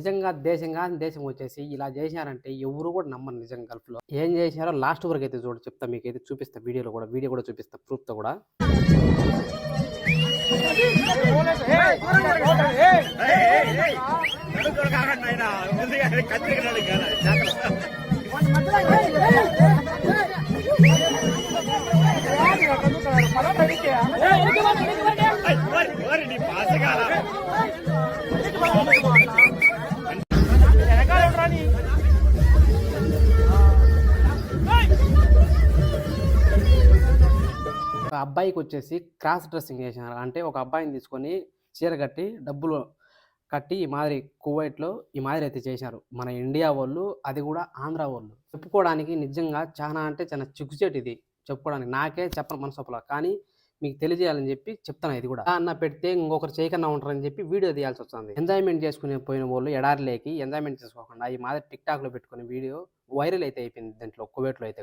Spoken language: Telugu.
నిజంగా దేశం కాని దేశం వచ్చేసి ఇలా చేశారంటే ఎవరు కూడా నమ్మరు నిజంగా గల్ఫ్‌లో. ఏం చేశారో లాస్ట్ వరకైతే చెప్తా మీకైతే చూపిస్తా వీడియో కూడా చూపిస్తా ప్రూఫ్‌తో కూడా. ఒక అబ్బాయికి వచ్చేసి క్రాస్ డ్రెస్సింగ్ చేసినారు. అంటే ఒక అబ్బాయిని తీసుకొని చీర కట్టి డబ్బులు కట్టి ఈ మాదిరి కువైట్‌లో ఈ మాదిరి అయితే చేశారు. మన ఇండియా వాళ్ళు, అది కూడా ఆంధ్ర వాళ్ళు. చెప్పుకోవడానికి నిజంగా చాలా అంటే చాలా సిగ్గుచేటు ఇది చెప్పుకోవడానికి. నాకే చెప్పను మనసొప్పల. కానీ మీకు తెలియజేయాలని చెప్పి చెప్తాను ఇది కూడా. అన్న పెడితే ఇంకొకరు చేయకన్నా ఉంటారని చెప్పి వీడియో తీయాల్సొస్తుంది. ఎంజాయ్‌మెంట్ చేసుకునే పోయిన వాళ్ళు ఎడారిలోకి ఎంజాయ్‌మెంట్ చేసుకోకుండా ఈ మాదిరి టిక్‌టాక్‌లో పెట్టుకునే వీడియో వైరల్ అయితే అయిపోయింది దీంట్లో కువైట్‌లో అయితే.